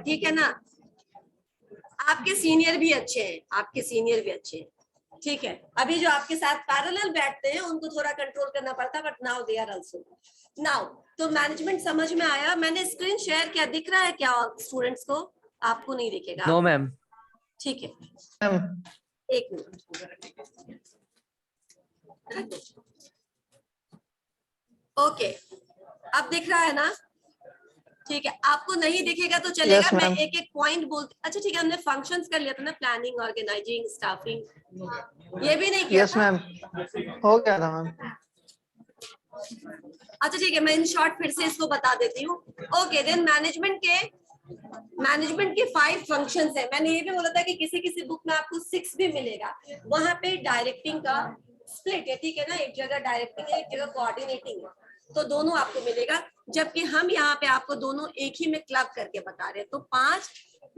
ठीक है ना। आपके सीनियर भी अच्छे हैं, आपके सीनियर भी अच्छे हैं, ठीक है। अभी जो आपके साथ पैरेलल बैठते हैं उनको थोड़ा कंट्रोल करना पड़ता है, but now they are also now. तो मैनेजमेंट समझ में आया। मैंने स्क्रीन शेयर किया, दिख रहा है क्या स्टूडेंट्स को? आपको नहीं दिखेगा? No ma'am. ठीक है, एक मिनट। ओके, अब दिख रहा है ना? ठीक है, आपको नहीं दिखेगा तो चलेगा। Yes, मैं ma'am. एक एक पॉइंट बोलती। अच्छा ठीक है, हमने फंक्शंस कर लिया था ना, प्लानिंग, ऑर्गेनाइजिंग, स्टाफिंग, ये भी नहीं किया यस था? मैम, हो गया था मैम। अच्छा ठीक है, मैं इन शॉर्ट फिर से इसको बता देती हूँ। ओके, देन मैनेजमेंट के 5 फंक्शंस है। मैंने ये भी बोला था कि किसी किसी बुक में आपको 6 भी मिलेगा। वहां पे डायरेक्टिंग का स्प्लिट है, ठीक है ना, एक जगह डायरेक्टिंग है, एक जगह कोऑर्डिनेटिंग है, तो दोनों आपको मिलेगा। जबकि हम यहाँ पे आपको दोनों एक ही में क्लब करके बता रहे हैं। तो 5,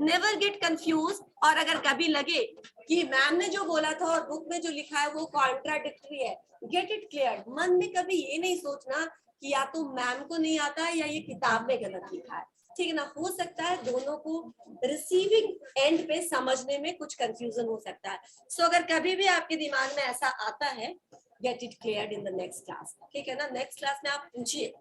नेवर गेट कंफ्यूज। और अगर कभी लगे कि मैम ने जो बोला था और बुक में जो लिखा है वो कॉन्ट्राडिक्टरी है, गेट इट क्लियर। मन में कभी ये नहीं सोचना कि या तो मैम को नहीं आता है या ये किताब में गलत लिखा है, ठीक है ना। हो सकता है दोनों को रिसीविंग एंड पे समझने में कुछ कंफ्यूजन हो सकता है। सो अगर कभी भी आपके दिमाग में ऐसा आता है, get it cleared in the next class, ठीक है ना। नेक्स्ट क्लास में आप पूछिए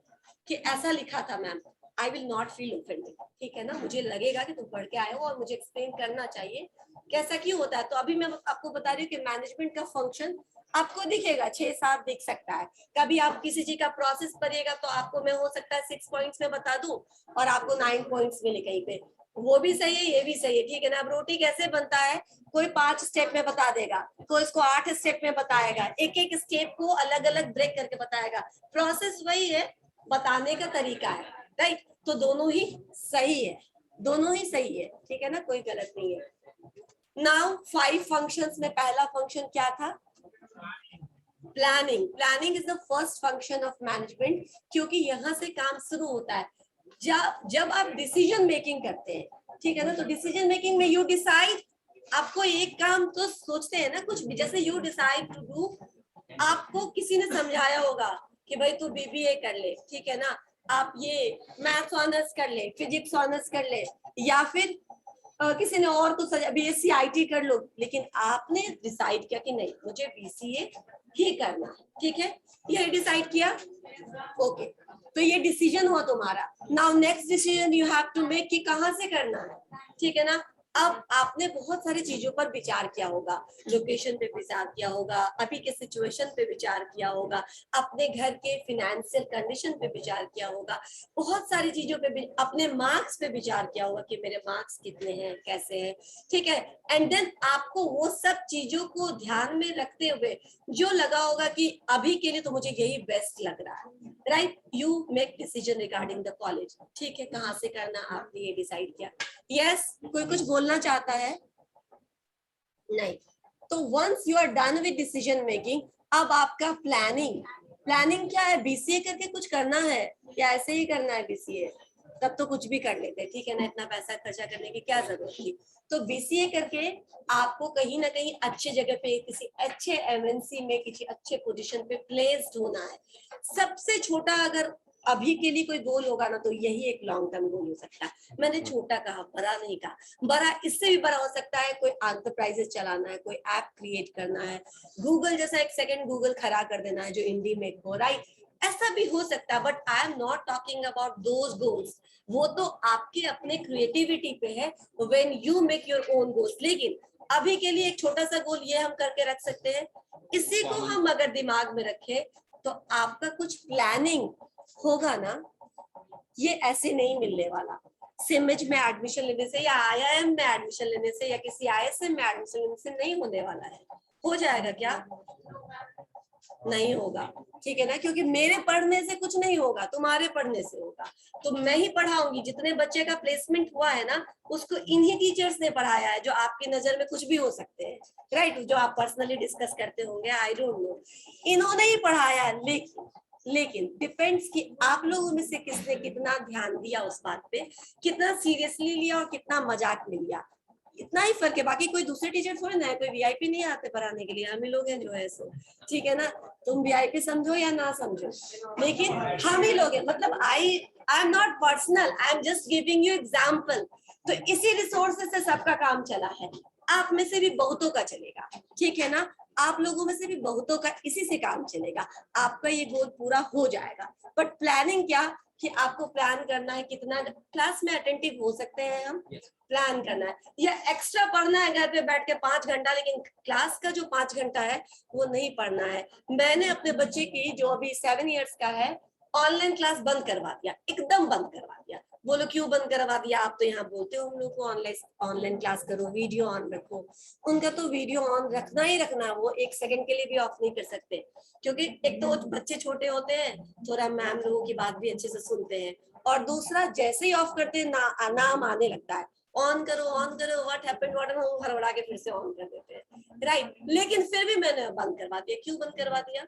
कि ऐसा लिखा था ma'am, I will not feel offended, ठीक है ना। मुझे लगेगा कि तुम पढ़ के आए हो और मुझे एक्सप्लेन करना चाहिए कैसा क्यों होता है। तो अभी मैं आपको बता रही हूँ कि मैनेजमेंट का फंक्शन आपको दिखेगा, 6-7 दिख सकता है। कभी आप किसी चीज का प्रोसेस पढ़िएगा तो आपको मैं हो सकता है 6 पॉइंट्स में बता दूं और आपको 9 पॉइंट्स मिले कहीं पे, वो भी सही है, ये भी सही है, ठीक है ना। अब रोटी कैसे बनता है, कोई 5 स्टेप में बता देगा, कोई इसको 8 स्टेप में बताएगा, एक एक स्टेप को अलग अलग ब्रेक करके बताएगा। प्रोसेस वही है, बताने का तरीका है, राइट। तो दोनों ही सही है, दोनों ही सही है, ठीक है ना, कोई गलत नहीं है। नाउ 5 फंक्शंस में पहला फंक्शन क्या था? Planning. Planning is the first function of management, क्योंकि यहाँ से काम शुरू होता है। जब आप डिसीजन मेकिंग करते हैं, ठीक है ना, तो डिसीजन मेकिंग में यू डिसाइड। आपको एक काम तो सोचते हैं ना कुछ भी, जैसे यू डिसाइड टू डू, आपको किसी ने समझाया होगा कि भाई तू बीबीए कर ले, ठीक है ना, आप ये मैथ्स ऑनर्स कर ले, फिजिक्स ऑनर्स कर ले, या फिर किसी ने और तो बीएससी आईटी कर लो, लेकिन आपने डिसाइड किया कि नहीं मुझे बीसीए ही करना है, ठीक है, ये डिसाइड किया। ओके, तो ये डिसीजन हुआ तुम्हारा। Now next decision you have to make कि कहाँ से करना है, ठीक है ना। अब आपने बहुत सारी चीजों पर विचार किया होगा, लोकेशन पे विचार किया होगा, अभी के सिचुएशन पे विचार किया होगा, अपने घर के फिनेंशियल कंडीशन पे विचार किया होगा, बहुत सारी चीजों पे, अपने मार्क्स पे विचार किया होगा कि मेरे मार्क्स कितने हैं, कैसे हैं, ठीक है। एंड देन आपको वो सब चीजों को ध्यान में रखते हुए जो लगा होगा कि अभी के लिए तो मुझे यही बेस्ट लग रहा है, right, you make decision regarding the college, ठीक है, कहाँ से करना आपने ये डिसाइड किया। यस, कोई कुछ बोलना चाहता है? नहीं। तो once you are done with decision making, अब आपका प्लानिंग क्या है? बीसीए करके कुछ करना है या ऐसे ही करना है बीसीए? तब तो कुछ भी कर लेते, ठीक है ना, इतना पैसा खर्चा करने की क्या जरूरत थी। तो बीसीए करके आपको कहीं ना कहीं अच्छे जगह पे, किसी अच्छे एमएनसी में, किसी अच्छे पोजीशन पे प्लेस्ड होना है। सबसे छोटा अगर अभी के लिए कोई गोल होगा ना, तो यही एक लॉन्ग टर्म गोल हो सकता है। मैंने छोटा कहा, बड़ा नहीं कहा। बड़ा इससे भी बड़ा हो सकता है, कोई एंटरप्राइजेस चलाना है, कोई ऐप क्रिएट करना है, गूगल जैसा एक सेकंड गूगल खड़ा कर देना है जो इंडी में हो, राइट, ऐसा भी हो सकता है। But I am not talking about those goals, वो तो आपके अपने क्रिएटिविटी पे है, when you make your own goals. लेकिन अभी के लिए एक छोटा सा गोल ये हम करके रख सकते हैं। इसी को हम अगर दिमाग में रखें तो आपका कुछ प्लानिंग होगा ना, ये ऐसे नहीं मिलने वाला। सिमिज में एडमिशन लेने से या आईआईएम में एडमिशन लेने से या किसी आईएसएम में एडमिशन लेने से नहीं होने वाला है। हो जाएगा क्या? नहीं होगा, ठीक है ना, क्योंकि मेरे पढ़ने से कुछ नहीं होगा, तुम्हारे पढ़ने से होगा। तो मैं ही पढ़ाऊंगी। जितने बच्चे का प्लेसमेंट हुआ है ना, उसको इन्हीं टीचर्स ने पढ़ाया है, जो आपकी नजर में कुछ भी हो सकते हैं, राइट, जो आप पर्सनली डिस्कस करते होंगे, आई डोंट नो, इन्होंने ही पढ़ाया। लेकिन डिपेंड्स कि आप लोगों में से किसने कितना ध्यान दिया उस बात पे, कितना सीरियसली लिया और कितना मजाक में लिया, इतना ही फर्क है। बाकी कोई दूसरे टीचर थोड़े ना है, कोई वीआईपी नहीं आते पढ़ाने के लिए, हम ही लोग हैं जो है सो, ठीक है ना। तुम वीआईपी समझो या ना समझो, लेकिन हम ही लोग हैं। मतलब I am not personal, I am just giving you example तो इसी रिसोर्सेज से सबका काम चला है, आप में से भी बहुतों का चलेगा, ठीक है ना, आप लोगों में से भी बहुतों का इसी से काम चलेगा, आपका ये गोल पूरा हो जाएगा। बट प्लानिंग क्या कि आपको प्लान करना है कितना क्लास में अटेंटिव हो सकते हैं हम, प्लान करना है, या एक्स्ट्रा पढ़ना है घर पे बैठ के 5 घंटा, लेकिन क्लास का जो 5 घंटा है वो नहीं पढ़ना है। मैंने अपने बच्चे की जो अभी 7 इयर्स का है ऑनलाइन क्लास बंद करवा दिया, एकदम बंद करवा दिया। बोलो क्यों बंद करवा दिया? आप तो यहाँ बोलते हो हम लोग को ऑनलाइन क्लास करो, वीडियो ऑन रखो। उनका तो वीडियो ऑन रखना ही रखना, वो 1 सेकंड के लिए भी ऑफ नहीं कर सकते, क्योंकि एक तो बच्चे छोटे होते हैं, थोड़ा मैम लोगों की बात भी अच्छे से सुनते हैं, और दूसरा जैसे ही ऑफ करते हैं नाम आने लगता है, ऑन करो व्हाट हैपेंड वो हड़बड़ा के फिर से ऑन कर देते हैं, राइट। लेकिन फिर भी मैंने बंद करवा दिया। क्यों बंद करवा दिया?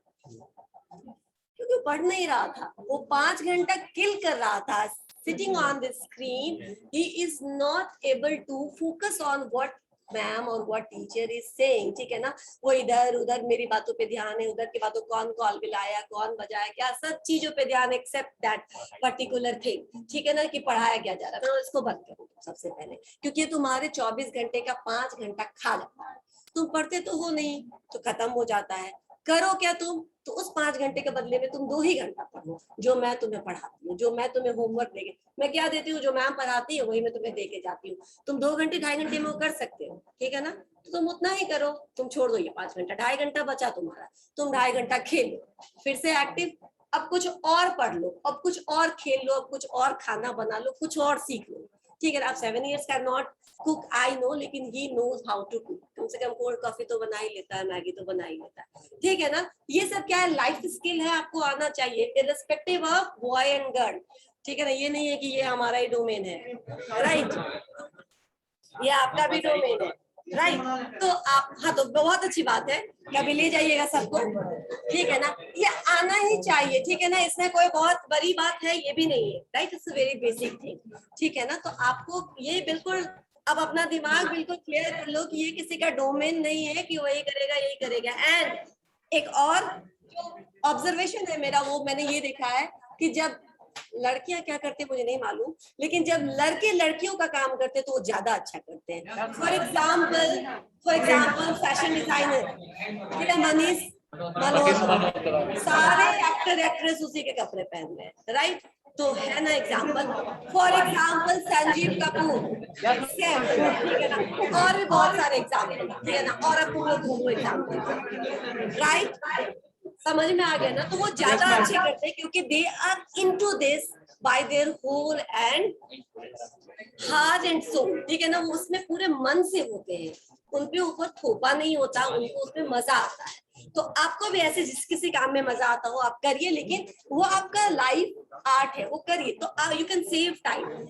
क्योंकि पढ़ नहीं रहा था, वो 5 घंटा किल कर रहा था sitting on the screen. He is not able to focus on what ma'am और what teacher is saying, ठीक है ना, वो इधर उधर मेरी बातों पे ध्यान है, उधर की बातों, कौन कॉल मिलाया, कौन बजाया क्या, सब चीजों पे ध्यान एक्सेप्ट दैट पर्टिकुलर थिंग, ठीक है ना, कि पढ़ाया क्या जा रहा है। मैं इसको बंद करूँ सबसे पहले, क्योंकि तुम्हारे 24 घंटे का 5 घंटा खा जाता है। तुम पढ़ते तो हो नहीं, तो खत्म हो जाता है। करो क्या तुम, तो उस 5 घंटे के बदले में तुम 2 ही घंटा पढ़ो, जो मैं तुम्हें पढ़ाती हूँ, जो मैं तुम्हें होमवर्क देके, मैं क्या देती हूँ, जो मैम पढ़ाती है वही मैं तुम्हें देके जाती हूँ। तुम 2 घंटे 2.5 घंटे में वो कर सकते हो, ठीक है ना, तो तुम उतना ही करो, तुम छोड़ दो ये 5 घंटा, 2.5 घंटा बचा तुम्हारा, तुम 2.5 घंटा खेलो, फिर से एक्टिव, अब कुछ और पढ़ लो, अब कुछ और खेल लो, अब कुछ और खाना बना लो, कुछ और सीख लो, ठीक है ना। आप 7 इयर्स का नॉट कुक आई नो, लेकिन he knows how to cook, कम से कम कोल्ड कॉफी तो बना ही लेता है, मैगी तो बना ही लेता है, ठीक है ना। ये सब क्या है, लाइफ स्किल है, आपको आना चाहिए irrespective of boy and girl, ठीक है ना। ये नहीं है कि ये हमारा ही डोमेन है, राइट, ये आपका भी डोमेन है, राइट। तो आप, हाँ, तो बहुत अच्छी बात है, कभी ले जाइएगा सबको, ठीक है ना, ये आना ही चाहिए, ठीक है ना, इसमें कोई बहुत बड़ी बात है ये भी नहीं है, right, it's very basic thing, ठीक है ना। तो आपको ये बिल्कुल अब अपना दिमाग बिल्कुल क्लियर कर लो कि ये किसी का डोमेन नहीं है कि वही करेगा यही करेगा। एंड एक और ऑब्जर्वेशन है मेरा, वो मैंने ये देखा है कि जब लड़कियां क्या करते हैं मुझे नहीं मालूम, लेकिन जब लड़के लड़कियों का काम करते हैं तो वो ज्यादा अच्छा करते हैं। फॉर एग्जाम्पल फैशन डिजाइनर, ठीक है, मनीष मल्होत्रा, सारे एक्टर एक्ट्रेस उसी के कपड़े पहन रहे हैं, राइट, तो है ना example. For example Sanjeev Kapoor, ठीक है ना, और भी बहुत सारे एग्जाम्पल, ठीक है ना, और अब एग्जाम्पल, राइट, समझ में आ गया ना। तो वो ज्यादा अच्छे करते हैं क्योंकि they are into this by their whole and heart and soul, ठीक है ना, वो उसमें पूरे मन से होते हैं, उनके ऊपर थोपा नहीं होता, उनको उसमें मजा आता है। तो आपको भी ऐसे जिस किसी काम में मजा आता हो आप करिए, लेकिन वो आपका लाइफ आर्ट है, वो करिए, तो यू कैन सेव टाइम।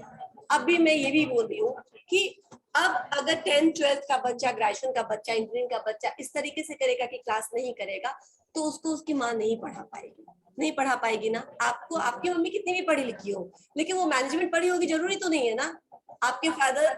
अभी मैं ये भी बोल रही हूँ कि अब अगर 10th 12th का बच्चा, ग्रेजुएशन का बच्चा, इंजीनियरिंग का बच्चा इस तरीके से करेगा कि क्लास नहीं करेगा, तो उसको उसकी माँ नहीं पढ़ा पाएगी, नहीं पढ़ा पाएगी ना। आपको आपकी मम्मी कितनी भी पढ़ी लिखी हो, लेकिन वो मैनेजमेंट पढ़ी होगी जरूरी तो नहीं है ना, आपके फादर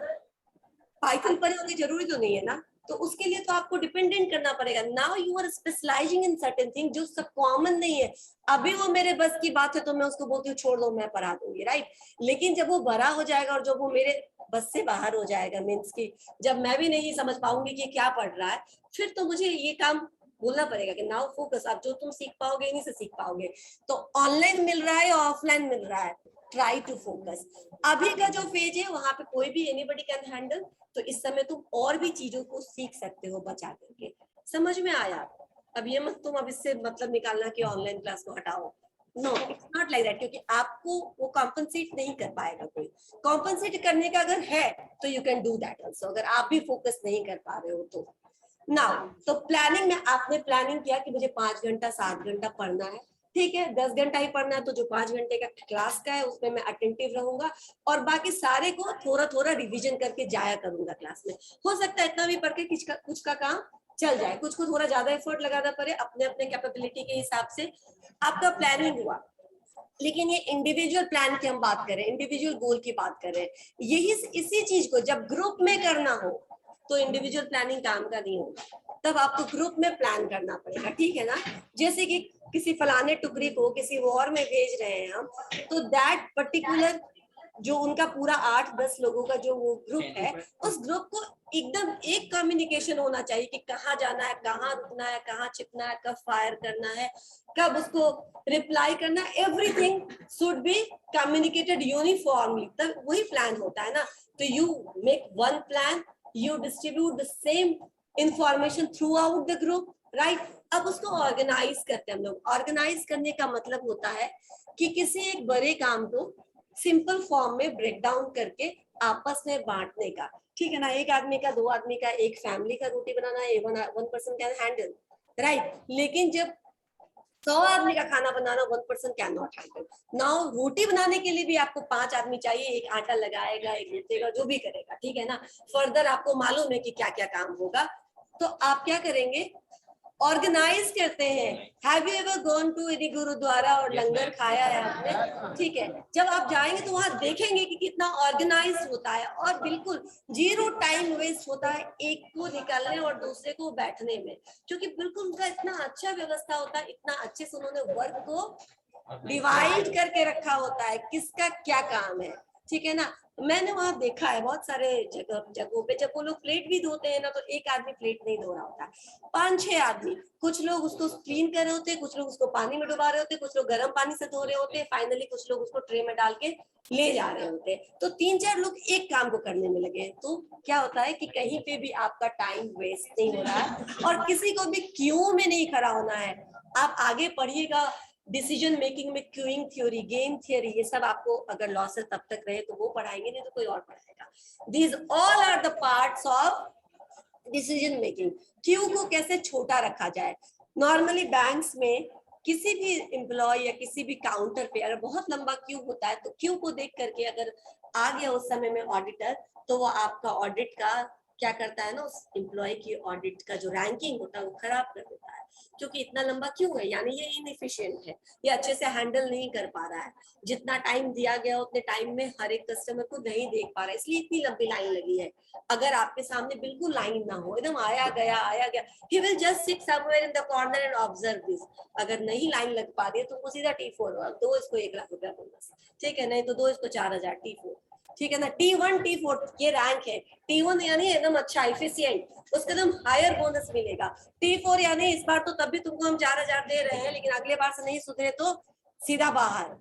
पाइथन पढ़े होंगे जरूरी तो नहीं है ना, तो उसके लिए तो आपको डिपेंडेंट करना पड़ेगा। Now you are specialising in certain thing जो सब कॉमन नहीं है। अभी वो मेरे बस की बात है तो मैं उसको बोलती हूँ छोड़ दो मैं पढ़ा दूंगी, राइट, लेकिन जब वो बड़ा हो जाएगा और जब वो मेरे बस से बाहर हो जाएगा, मीन्स की जब मैं भी नहीं समझ पाऊंगी कि क्या पढ़ रहा है, फिर तो मुझे ये काम बोलना पड़ेगा कि नाउ फोकस, अब जो तुम सीख पाओगे इन्हीं से सीख पाओगे। तो ऑनलाइन मिल रहा है या ऑफलाइन मिल रहा है, ट्राई टू फोकस। अभी का जो फेज है वहां पे कोई भी एनीबॉडी कैन हैंडल, तो इस समय तुम और भी चीजों को सीख सकते हो बचा करके। समझ में आया? अब ये मत तुम अब इससे मतलब निकालना कि ऑनलाइन क्लास को हटाओ, no it's not like that, क्योंकि आपको वो कॉम्पनसेट नहीं कर पाएगा कोई। कॉम्पनसेट करने का अगर है तो you can do that also, अगर आप भी फोकस नहीं कर पा रहे हो तो। नाउ तो प्लानिंग में आपने प्लानिंग किया कि मुझे 5 घंटा 7 घंटा पढ़ना है, ठीक है, 10 घंटा ही पढ़ना है, तो जो 5 घंटे का क्लास का है उसमें मैं अटेंटिव रहूंगा और बाकी सारे को थोड़ा थोड़ा रिवीजन करके जाया करूंगा क्लास में। हो सकता है इतना भी पढ़ के कुछ का काम चल जाए, कुछ को थोड़ा ज्यादा एफर्ट लगाना पड़े अपने अपने कैपेबिलिटी के हिसाब से। आपका प्लानिंग हुआ, लेकिन ये इंडिविजुअल प्लान की हम बात करें, इंडिविजुअल गोल की बात करें, यही इसी चीज को जब ग्रुप में करना हो तो इंडिविजुअल प्लानिंग काम का नहीं होगा, तब आपको ग्रुप में प्लान करना पड़ेगा, ठीक है ना। जैसे कि किसी फलाने टुकड़ी को किसी वॉर में भेज रहे हैं हम, तो दैट पर्टिकुलर जो उनका पूरा 8-10 लोगों का जो वो ग्रुप है, उस ग्रुप को एकदम एक कम्युनिकेशन होना चाहिए कि कहाँ जाना है, कहाँ रुकना है, कहाँ छिपना है, कब फायर करना है, कब उसको रिप्लाई करना है, everything should be communicated uniformly, तब वही प्लान होता है ना। तो you make one plan, you distribute the same information through out the group, right. अब उसको ऑर्गेनाइज करते हैं हम लोग। ऑर्गेनाइज करने का मतलब होता है कि किसी एक बड़े काम को सिंपल फॉर्म में ब्रेक डाउन करके आपस में बांटने का, ठीक है ना। एक आदमी का, 2 आदमी का, एक फैमिली का रोटी बनाना है, one person can handle, right. लेकिन जब 100 आदमी का खाना बनाना, 1 person can not handle. Now रोटी बनाने के लिए भी आपको 5 आदमी चाहिए, एक आटा लगाएगा, एक गूंथेगा, जो भी करेगा, ठीक है ना। फर्दर आपको मालूम है कि क्या क्या काम होगा, तो आप क्या करेंगे, ऑर्गेनाइज करते हैं। Have you ever gone to any gurdwara और लंगर खाया है आपने, ठीक है। जब आप जाएंगे तो वहां देखेंगे कि कितना ऑर्गेनाइज होता है और बिल्कुल 0 टाइम वेस्ट होता है एक को निकालने और दूसरे को बैठने में, क्योंकि बिल्कुल उनका इतना अच्छा व्यवस्था होता है, इतना अच्छे से उन्होंने वर्क को डिवाइड करके रखा होता है, किसका क्या काम है, ठीक है ना। मैंने वहां देखा है बहुत सारे जगहों पे, जब वो लोग प्लेट भी धोते हैं ना, तो एक आदमी प्लेट नहीं धो रहा होता, 5-6 आदमी, कुछ लोग उसको क्लीन कर रहे होते हैं, कुछ लोग उसको पानी में डुबा रहे होते हैं, कुछ लोग गर्म पानी से धो रहे होते हैं, फाइनली कुछ लोग उसको ट्रे में डाल के ले जा रहे होते हैं। तो 3-4 लोग एक काम को करने में लगे, तो क्या होता है कि कहीं पे भी आपका टाइम वेस्ट नहीं हो रहा है और किसी को भी क्यों में नहीं खड़ा होना है। आप आगे पढ़िएगा डिसीजन मेकिंग में, क्यूइंग थ्योरी, गेम थियरी, ये सब आपको अगर लॉसेस तब तक रहे तो वो पढ़ाएंगे, नहीं तो कोई और पढ़ाएगा। These all are the parts of decision making. Q को कैसे छोटा रखा जाए। नॉर्मली बैंक्स में किसी भी एम्प्लॉय या किसी भी काउंटर पे अगर बहुत लंबा क्यू होता है, तो क्यू को देख करके अगर आ गया उस समय में ऑडिटर, तो वो आपका ऑडिट का क्या करता है ना, उस एम्प्लॉय की ऑडिट का जो रैंकिंग होता है वो खराब कर देता है, क्योंकि इतना लंबा क्यों है, यानी ये इनएफिशिएंट है, ये अच्छे से हैंडल नहीं कर पा रहा है, जितना टाइम दिया गया उतने टाइम में हर एक कस्टमर को नहीं देख पा रहा है, इसलिए इतनी लंबी लाइन लगी है। अगर आपके सामने बिल्कुल लाइन ना हो, एकदम आया गया, he will just sit somewhere in the corner and observe this। अगर नहीं लाइन लग पा रही है तो वो सीधा T4 दो, इसको 1 लाख रुपया बोनस, ठीक है, नहीं तो दो इसको 4000 T4, ठीक है ना। T1 T4 ये रैंक है। T1 यानी एकदम अच्छा एफिशिएंट, उसके एकदम हायर बोनस मिलेगा। T4 यानी इस बार तो तब भी तुमको हम 4000 दे रहे हैं, लेकिन अगले बार से नहीं सुधरे तो सीधा बाहर।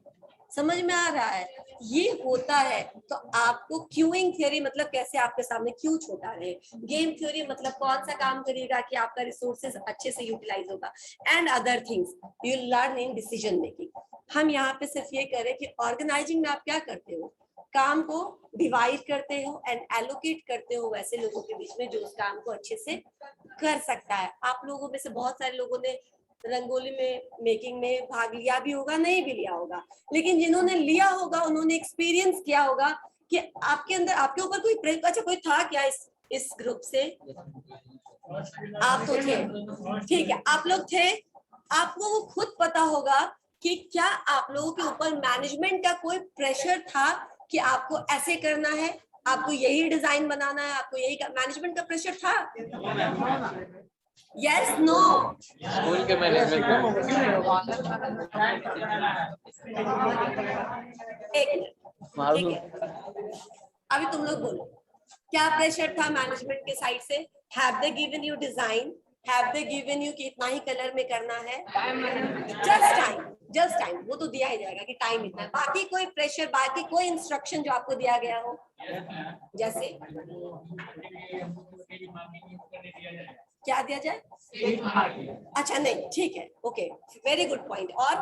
समझ में आ रहा है, ये होता है। तो आपको क्यूइंग थ्योरी मतलब कैसे आपके सामने क्यू छोटा रहे, गेम थ्योरी मतलब कौन सा काम करेगा कि आपका रिसोर्सेस अच्छे से यूटिलाइज होगा, and other things you learn in decision making. हम यहाँ पे सिर्फ ये करें कि ऑर्गेनाइजिंग में आप क्या करते हो, काम को डिवाइड करते हो एंड एलोकेट करते हो वैसे लोगों के बीच में जो उस काम को अच्छे से कर सकता है। आप लोगों में से बहुत सारे लोगों ने रंगोली में मेकिंग में भाग लिया भी होगा, नहीं भी लिया होगा, लेकिन जिन्होंने लिया होगा उन्होंने एक्सपीरियंस किया होगा कि आपके अंदर, आपके ऊपर कोई अच्छा कोई था क्या इस ग्रुप से, आप तो थे, ठीक है, आप लोग थे, आपको वो खुद पता होगा कि क्या आप लोगों के ऊपर मैनेजमेंट का कोई प्रेशर था कि आपको ऐसे करना है, आपको यही डिजाइन बनाना है, आपको यही मैनेजमेंट का प्रेशर था। यस नो, स्कूल के मैनेजमेंट एक मिनट, ठीक है, अभी तुम लोग बोलो क्या प्रेशर था मैनेजमेंट के साइड से। Have they given you design, have they given you कि इतना ही कलर में करना है, जस्ट टाइम वो तो दिया ही जाएगा कि टाइम इतना है, बाकी कोई प्रेशर, बाकी कोई इंस्ट्रक्शन जो आपको दिया गया हो, जैसे क्या दिया जाए, अच्छा नहीं, ठीक है, ओके, वेरी गुड पॉइंट। और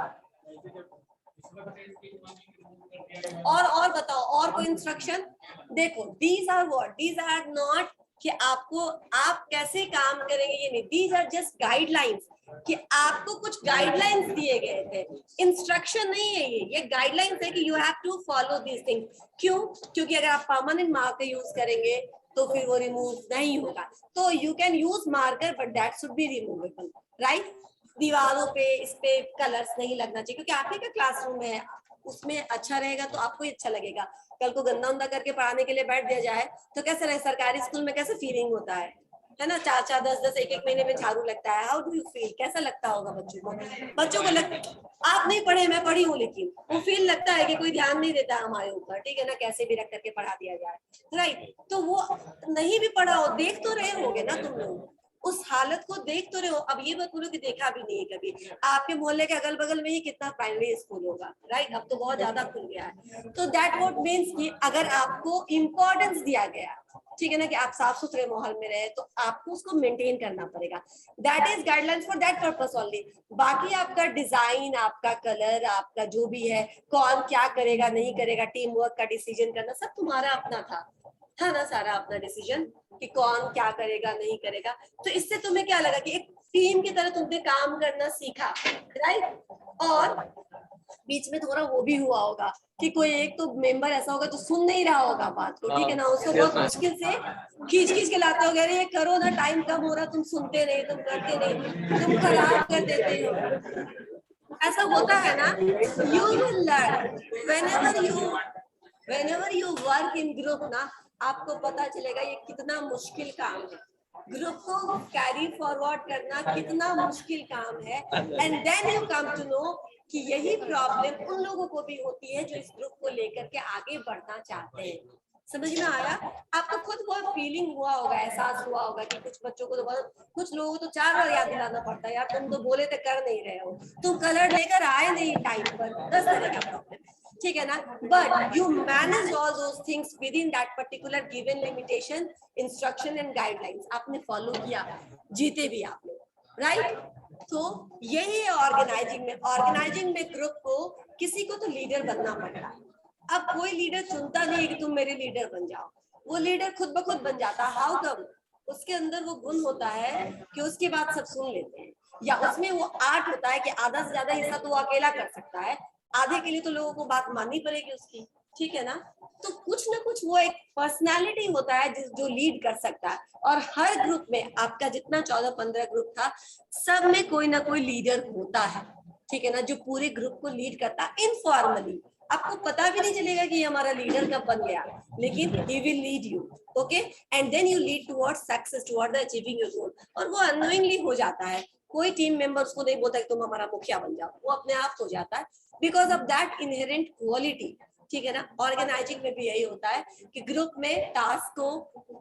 बताओ, और कोई इंस्ट्रक्शन। देखो these are what, these are not कि आपको आप कैसे काम करेंगे, ये नहीं, दीज आर जस्ट गाइडलाइंस कि आपको कुछ गाइडलाइंस दिए गए थे, इंस्ट्रक्शन नहीं है ये गाइडलाइंस है कि you have to follow these things. क्यों, क्योंकि अगर आप परमानेंट मार्कर यूज करेंगे तो फिर वो रिमूव नहीं होगा, तो you can use marker but that should be removable, right. दीवारों पे इस पे कलर्स नहीं लगना चाहिए, क्योंकि आप ही का क्लासरूम है, उसमें अच्छा रहेगा तो आपको ही अच्छा लगेगा। कल को गंदा उंदा करके पढ़ाने के लिए बैठ दिया जाए तो कैसे रहे, सरकारी स्कूल में कैसे फीलिंग होता है, है ना, 4-4 10-10 1-1 महीने में झाड़ू लगता है। हाउ डू यू फील, कैसा लगता होगा बच्चों को? बच्चों को आप नहीं पढ़े, मैं पढ़ी हूँ, लेकिन वो फील लगता है कि कोई ध्यान नहीं देता हमारे ऊपर, ठीक है ना, कैसे भी रख करके पढ़ा दिया जाए, राइट। तो वो नहीं भी पढ़ा हो, देख तो रहे होगे ना तुम लोग, उस हालत को देख तो रहे हो। अब ये मत बोलो कि देखा भी नहीं है कभी। आपके मोहल्ले के अगल बगल में ही कितना प्राइमरी स्कूल होगा, राइट, अब तो बहुत ज्यादा खुल गया है। तो दैट व्हाट मीन्स कि अगर आपको इम्पोर्टेंस दिया गया, ठीक है ना, कि आप साफ सुथरे माहौल में रहे, तो आपको उसको मेंटेन करना पड़ेगा। That is guidelines for that purpose only. बाकी आपका डिजाइन, आपका कलर, आपका जो भी है, कौन क्या करेगा नहीं करेगा, टीम वर्क का डिसीजन करना सब तुम्हारा अपना था ना, सारा अपना डिसीजन कि कौन क्या करेगा नहीं करेगा। तो इससे तुम्हें क्या लगा कि एक टीम की तरह तुमने काम करना सीखा, राइट। और बीच में थोड़ा वो भी हुआ होगा कि कोई एक तो मेंबर ऐसा होगा जो सुन नहीं रहा होगा बात को, ठीक है ना, उसको बहुत मुश्किल से खींच खींच के लाते हो, अरे ये करो ना, टाइम कम हो रहा, तुम सुनते नहीं, तुम करते नहीं, तुम खराब कर देते हो, ऐसा होता है ना। You will learn whenever you work in group ना, आपको पता चलेगा ये कितना मुश्किल काम है, ग्रुप को कैरी फॉरवर्ड करना कितना मुश्किल काम है। And then you come to know कि यही प्रॉब्लम उन लोगों को भी होती है जो इस ग्रुप को लेकर के आगे बढ़ना चाहते हैं। समझ में आया? आपको खुद बहुत फीलिंग हुआ होगा, एहसास हुआ होगा कि कुछ बच्चों को तो बहुत, कुछ लोगों को तो 4 बार याद दिलाना पड़ता है, यार तुम तो बोले थे कर नहीं रहे हो, तुम कलर लेकर आए नहीं टाइम पर, 10 तरह का प्रॉब्लम, ठीक है ना। But you manage all those things with in that particular given limitation, instruction and guidelines आपने फॉलो किया, जीते भी आप लोग, राइट। तो यही है ऑर्गेनाइजिंग में। ऑर्गेनाइजिंग में ग्रुप को किसी को तो लीडर बनना पड़ता है। अब कोई लीडर चुनता नहीं है कि तुम मेरे लीडर बन जाओ, वो लीडर खुद ब खुद बन जाता है। How come? उसके अंदर वो गुण होता है कि उसकी बात सब सुन लेते हैं, या उसमें वो आर्ट होता है कि आधा से ज्यादा हिस्सा तो वो अकेला कर सकता है, आधे के लिए तो लोगों को बात माननी पड़ेगी उसकी, ठीक है ना। तो कुछ ना कुछ वो एक पर्सनालिटी होता है जो लीड कर सकता है। और हर ग्रुप में आपका जितना 14-15 ग्रुप था, सब में कोई ना कोई लीडर होता है, ठीक है ना, जो पूरे ग्रुप को लीड करता है इनफॉर्मली। आपको पता भी नहीं चलेगा कि हमारा लीडर कब बन गया, लेकिन he will lead you, okay, and then you lead towards success, towards the achieving your goal। और वो unknowingly हो जाता है, कोई टीम मेंबर उसको नहीं बोलता कि तुम हमारा मुखिया बन जाओ, वो अपने आप हो जाता है because of that inherent quality, ठीक है ना। ऑर्गेनाइजिंग में भी यही होता है कि ग्रुप में टास्क को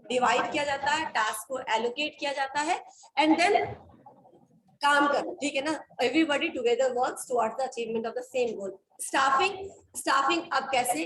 डिवाइड किया जाता है, टास्क को एलोकेट किया जाता है, एंड देन काम करो, ठीक है ना, everybody together works towards the achievement of the same goal. Staffing अब कैसे?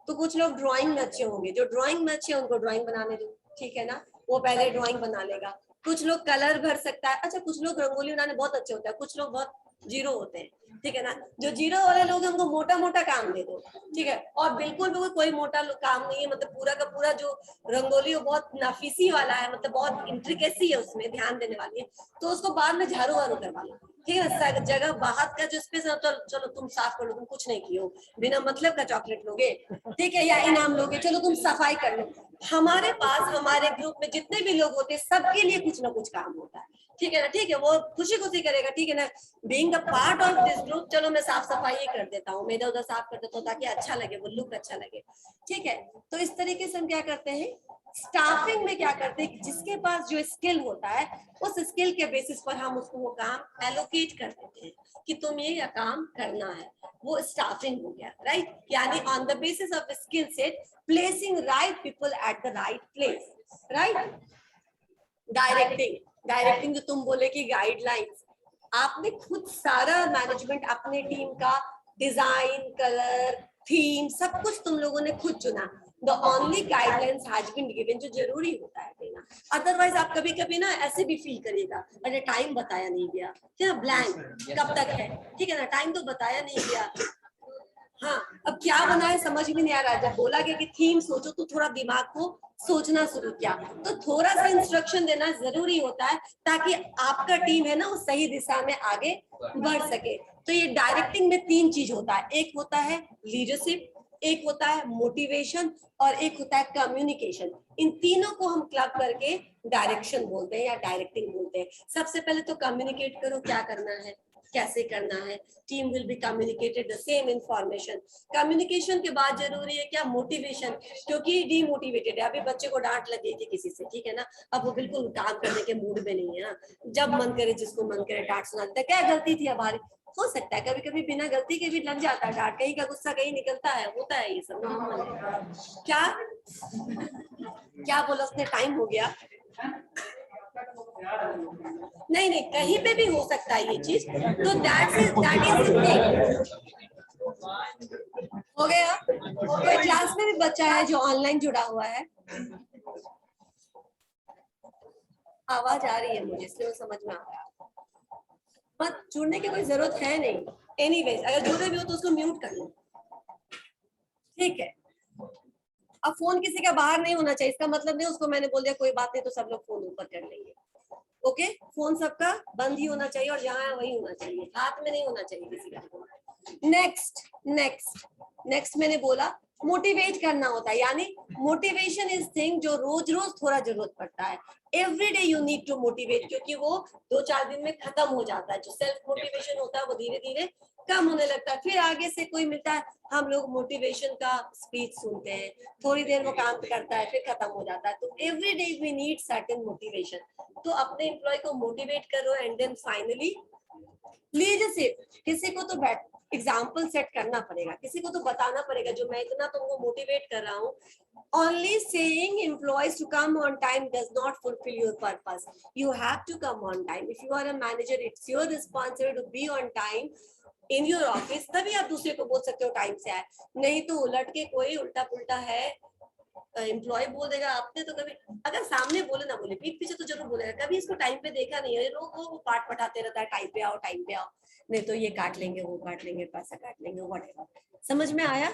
तो कुछ लोग ड्राइंग में अच्छे होंगे, जो ड्राइंग में अच्छे हैं उनको ड्राइंग बनाने दो, ठीक है ना, वो पहले ड्राइंग बना लेगा। कुछ लोग कलर भर सकता है, अच्छा कुछ लोग रंगोली बनाने बहुत अच्छे होते हैं, कुछ लोग बहुत जीरो होते हैं, ठीक है ना। जो जीरो वाले लोग हैं उनको मोटा मोटा काम दे दो, ठीक है। और बिल्कुल भी कोई मोटा काम नहीं है, मतलब पूरा का पूरा जो रंगोली वो बहुत नाफीसी वाला है, मतलब बहुत इंट्रिकेसी है उसमें, ध्यान देने वाली है, तो उसको बाद में झाड़ू वारू करवा लो, ठीक है। जगह बाहर का जो स्पेस है तो चलो तुम साफ कर लो, तुम कुछ नहीं किए हो, बिना मतलब का चॉकलेट लोगे, ठीक है, या इनाम लोगे, चलो तुम सफाई कर लो। हमारे पास हमारे ग्रुप में जितने भी लोग होते हैं सबके लिए कुछ ना कुछ काम होता है, ठीक है ना, ठीक है, वो खुशी खुशी करेगा, ठीक है ना, being a part of this group, चलो मैं साफ सफाई ही कर देता हूँ, मैं इधर उधर साफ कर देता हूँ ताकि अच्छा लगे, वो लुक अच्छा लगे, ठीक है। तो इस तरीके से हम क्या करते हैं, स्टाफिंग में क्या करते हैं, जिसके पास जो स्किल होता है उस स्किल के बेसिस पर हम उसको वो काम एलोकेट कर देते हैं कि तुम ये काम करना है, वो स्टाफिंग हो गया, राइट। यानी on the basis of skill set placing right people at the right place, right. Directing जो तुम बोले कि गाइडलाइंस, आपने खुद सारा मैनेजमेंट अपने टीम का, डिजाइन, कलर, थीम, सब कुछ तुम लोगों ने खुद चुना। The only guidelines has been given, जो जरूरी होता है देना, अदरवाइज आप कभी कभी ना ऐसे भी फील करिएगा, अरे टाइम बताया नहीं गया, क्या ब्लैंक कब तक है, ठीक है ना, टाइम तो बताया नहीं गया, हाँ अब क्या बनाए समझ में नहीं आ रहा। जब बोला गया कि थीम सोचो तो थोड़ा दिमाग को सोचना शुरू किया, तो थोड़ा सा इंस्ट्रक्शन देना जरूरी होता है ताकि आपका टीम है ना वो सही दिशा में आगे बढ़ सके। तो ये डायरेक्टिंग में 3 चीज होता है, एक होता है लीडरशिप, एक होता है मोटिवेशन, और एक होता है कम्युनिकेशन। इन तीनों को हम क्लब करके डायरेक्शन बोलते हैं या डायरेक्टिंग बोलते हैं। सबसे पहले तो कम्युनिकेट करो क्या करना है, कैसे करना है, team will be communicated the same information. Communication के बाद जरूरी है क्या, मोटिवेशन, क्योंकि डीमोटिवेटेड है, अभी बच्चे को डांट लग गई थी किसी से, ठीक है ना, अब वो बिल्कुल काम करने के मूड में नहीं है ना, जब मन करे जिसको मन करे डांट सुना देता है, क्या गलती थी हमारी, हो सकता है कभी कभी बिना गलती के भी लग जाता है डांट, कहीं का गुस्सा कहीं निकलता है, होता है, ये सब नॉर्मल है। क्या क्या बोला उसने, टाइम हो गया, नहीं नहीं कहीं पे भी हो सकता है ये चीज, तो दैट इज हो गया। कोई क्लास में भी बच्चा है जो ऑनलाइन जुड़ा हुआ है, आवाज आ रही है मुझे इसलिए वो समझ में आ रहा है, मत जुड़ने की कोई जरूरत है नहीं, एनीवेज अगर जुड़े भी हो तो उसको म्यूट कर लो, ठीक है। अब फोन किसी का बाहर नहीं होना चाहिए, इसका मतलब नहीं उसको मैंने बोल दिया कोई बात नहीं तो सब लोग फोन ऊपर कर लेंगे, ओके, फोन सबका बंद ही होना चाहिए और जहां है वही होना चाहिए, हाथ में नहीं होना चाहिए किसी का। नेक्स्ट मैंने बोला मोटिवेट करना होता है, यानी मोटिवेशन इज थिंग जो रोज रोज थोड़ा जरूरत पड़ता है, every day you need to motivate, क्योंकि वो 2-4 दिन में खत्म हो जाता है, जो सेल्फ मोटिवेशन होता है वो धीरे धीरे कम होने लगता है, फिर आगे से कोई मिलता है, हम लोग मोटिवेशन का स्पीच सुनते हैं, थोड़ी देर वो काम करता है फिर खत्म हो जाता है, तो every day we need certain motivation, तो अपने एम्प्लॉय को मोटिवेट करो एंड देन फाइनली लीडरशिप, किसी को तो बैठ एग्जाम्पल सेट करना पड़ेगा, किसी को तो बताना पड़ेगा, जो मैं इतना तुमको मोटिवेट कर रहा हूँ, only saying employees to come on time does not fulfill your purpose, you have to come on time, if you are a manager it's your responsibility to be on time in your office, तभी आप दूसरे को बोल सकते हो time से आए, नहीं तो उलट के कोई उल्टा पुल्टा है एम्प्लॉय बोल देगा, आपने तो कभी, अगर सामने बोले ना बोले पीठ पीछे तो जरूर बोलेगा, कभी इसको टाइम पे देखा नहीं है, लोग वो पाठ पटाते रहता है, टाइम पे आओ नहीं तो ये काट लेंगे वो काट लेंगे पैसा काट लेंगे व्हाटएवर, समझ में आया?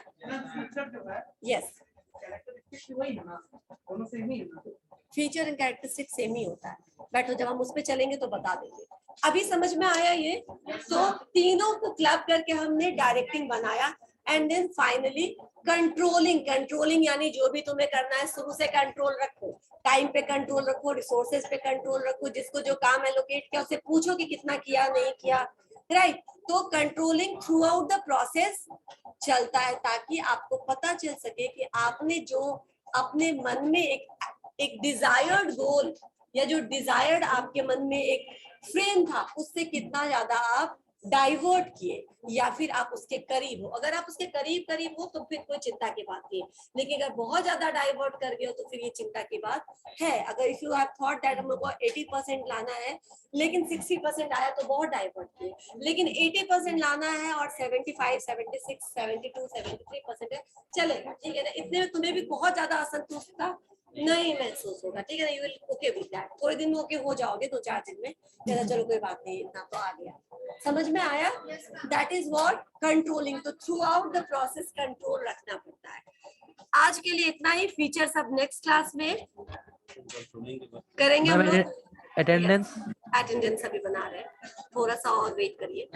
Yes, feature and characteristic same ही होता है, बैठो जब हम उस पे चलेंगे तो बता देंगे, अभी समझ में आया ये? तो तीनों को क्लब करके हमने डायरेक्टिंग बनाया एंड देन फाइनली कंट्रोलिंग यानी जो भी तुम्हें करना है शुरू से कंट्रोल रखो, टाइम पे कंट्रोल रखो, रिसोर्सेज पे कंट्रोल रखो, जिसको जो काम एलोकेट किया उससे पूछो कि कितना किया नहीं किया, राइट, तो controlling through out the process चलता है ताकि आपको पता चल सके कि आपने जो अपने मन में एक डिजायर्ड गोल या जो डिजायर्ड आपके मन में एक फ्रेम था उससे कितना ज्यादा आप डाइवर्ट किए या फिर आप उसके करीब हो, अगर आप उसके करीब हो तो फिर कोई चिंता की बात नहीं है, लेकिन अगर बहुत ज्यादा डाइवर्ट कर गए हो तो फिर ये चिंता की बात है, अगर if you have thought that हम लोग को 80% लाना है लेकिन 60% आया तो बहुत डाइवर्ट किए, लेकिन 80% लाना है और 75, 76, 72, 73% है, चलेगा, ठीक है ना, इतने में तुम्हें भी बहुत ज्यादा असंतुष्टता नहीं महसूस होगा, ठीक है ना, you will okay with that, थोड़े दिन में ओके हो जाओगे, 2-4 दिन में, चलो कोई बात नहीं, इतना तो आ गया, समझ में आया? दैट इज व्हाट कंट्रोलिंग, तो through out the process control रखना पड़ता है। आज के लिए इतना ही, फीचर सब नेक्स्ट क्लास में करेंगे हम लोग। अटेंडेंस अटेंडेंस अभी बना रहे हैं, थोड़ा सा और वेट करिए।